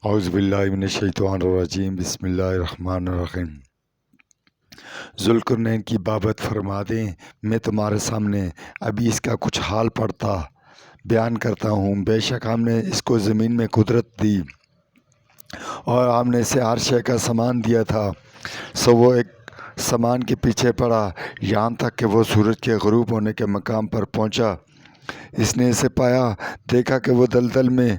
اعوذ باللہ من الشیطان الرجیم بسم اللہ الرحمن الرحیم۔ ذوالقرنین کی بابت فرما دیں، میں تمہارے سامنے ابھی اس کا کچھ حال پڑھتا بیان کرتا ہوں۔ بے شک ہم نے اس کو زمین میں قدرت دی اور ہم نے اسے ہر شے کا سامان دیا تھا، سو وہ ایک سامان کے پیچھے پڑا یہاں تک کہ وہ سورج کے غروب ہونے کے مقام پر پہنچا۔ اس نے اسے پایا، دیکھا کہ وہ دلدل میں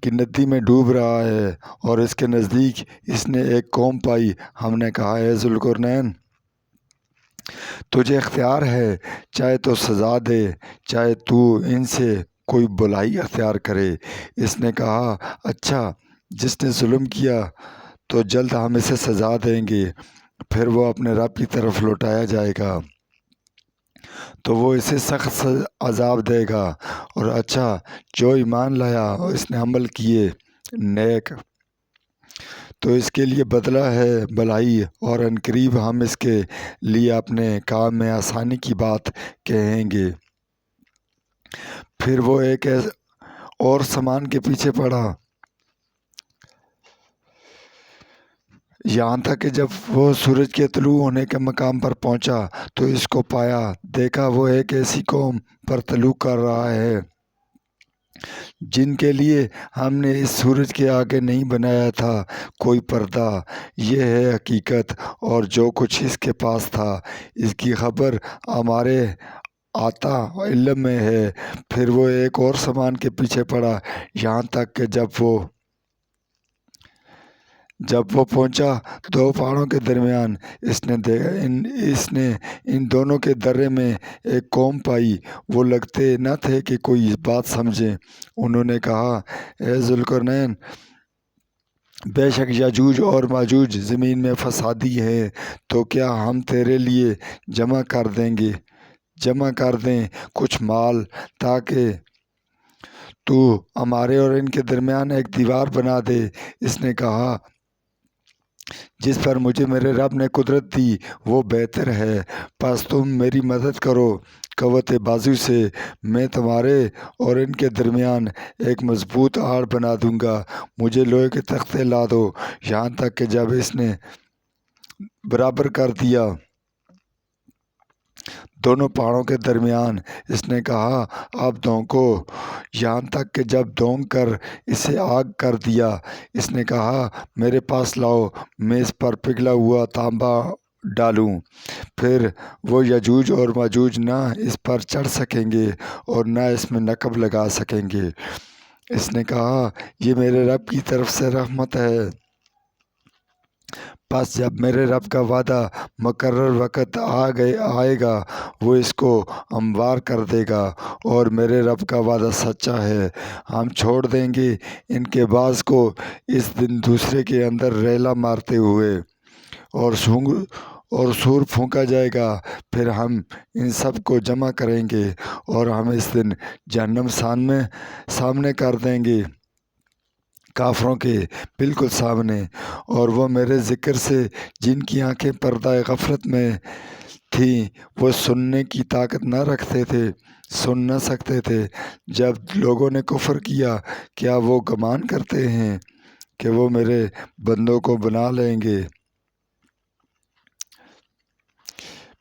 کی ندی میں ڈوب رہا ہے اور اس کے نزدیک اس نے ایک قوم پائی۔ ہم نے کہا، اے ذوالقرنین، تجھے اختیار ہے، چاہے تو سزا دے، چاہے تو ان سے کوئی بھلائی اختیار کرے۔ اس نے کہا، اچھا، جس نے ظلم کیا تو جلد ہم اسے سزا دیں گے، پھر وہ اپنے رب کی طرف لوٹایا جائے گا تو وہ اسے سخت عذاب دے گا، اور اچھا، جو ایمان لایا اور اس نے عمل کیے نیک تو اس کے لیے بدلہ ہے بھلائی، اور عنقریب ہم اس کے لیے اپنے کام میں آسانی کی بات کہیں گے۔ پھر وہ ایک اور سامان کے پیچھے پڑا یہاں تک کہ جب وہ سورج کے طلوع ہونے کے مقام پر پہنچا تو اس کو پایا، دیکھا وہ ایک ایسی قوم پر طلوع کر رہا ہے جن کے لیے ہم نے اس سورج کے آگے نہیں بنایا تھا کوئی پردہ۔ یہ ہے حقیقت، اور جو کچھ اس کے پاس تھا اس کی خبر ہمارے آتا علم میں ہے۔ پھر وہ ایک اور سامان کے پیچھے پڑا یہاں تک کہ جب وہ پہنچا دو پہاڑوں کے درمیان، اس نے ان دونوں کے درے میں ایک قوم پائی۔ وہ لگتے نہ تھے کہ کوئی بات سمجھیں۔ انہوں نے کہا، اے ذوالقرنین، بے شک یاجوج اور ماجوج زمین میں فسادی ہیں، تو کیا ہم تیرے لیے جمع کر دیں کچھ مال، تاکہ تو ہمارے اور ان کے درمیان ایک دیوار بنا دے۔ اس نے کہا، جس پر مجھے میرے رب نے قدرت دی وہ بہتر ہے، پس تم میری مدد کرو قوت بازو سے، میں تمہارے اور ان کے درمیان ایک مضبوط آڑ بنا دوں گا۔ مجھے لوہے کے تختے لا دو۔ یہاں تک کہ جب اس نے برابر کر دیا دونوں پہاڑوں کے درمیان، اس نے کہا، اب دھونکو۔ یہاں تک کہ جب دھونک کر اسے آگ کر دیا، اس نے کہا، میرے پاس لاؤ، میں اس پر پگھلا ہوا تانبا ڈالوں، پھر وہ یاجوج اور ماجوج نہ اس پر چڑھ سکیں گے اور نہ اس میں نقب لگا سکیں گے۔ اس نے کہا، یہ میرے رب کی طرف سے رحمت ہے، پس جب میرے رب کا وعدہ مقرر وقت آئے گا وہ اس کو ہموار کر دے گا، اور میرے رب کا وعدہ سچا ہے۔ ہم چھوڑ دیں گے ان کے بعض کو اس دن دوسرے کے اندر ریلا مارتے ہوئے، اور سور پھونکا جائے گا، پھر ہم ان سب کو جمع کریں گے اور ہم اس دن جہنم سامنے کر دیں گے، کافروں کے بالکل سامنے۔ اور وہ میرے ذکر سے جن کی آنکھیں پردہ غفلت میں تھیں، وہ سننے کی طاقت نہ رکھتے تھے، سن نہ سکتے تھے۔ جب لوگوں نے کفر کیا، کیا وہ گمان کرتے ہیں کہ وہ میرے بندوں کو بنا لیں گے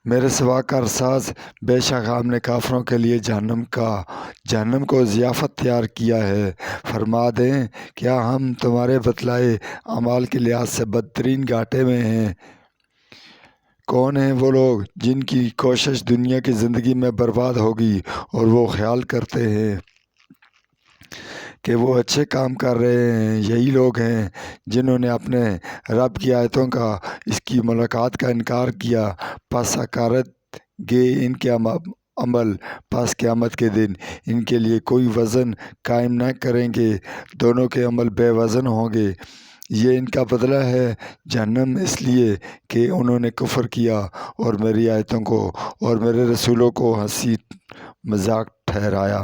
میرے سوا کارساز؟ بے شک ہم نے کافروں کے لیے جہنم کو ضیافت تیار کیا ہے۔ فرما دیں، کیا ہم تمہارے بتلائے اعمال کے لحاظ سے بدترین گھاٹے میں ہیں؟ کون ہیں وہ لوگ جن کی کوشش دنیا کی زندگی میں برباد ہوگی اور وہ خیال کرتے ہیں کہ وہ اچھے کام کر رہے ہیں؟ یہی لوگ ہیں جنہوں نے اپنے رب کی آیتوں کا، اس کی ملاقات کا انکار کیا، پس اکارت گے ان کے عمل، پس قیامت کے دن ان کے لیے کوئی وزن قائم نہ کریں گے، دونوں کے عمل بے وزن ہوں گے۔ یہ ان کا بدلہ ہے جہنم، اس لیے کہ انہوں نے کفر کیا اور میری آیتوں کو اور میرے رسولوں کو ہنسی مذاق ٹھہرایا۔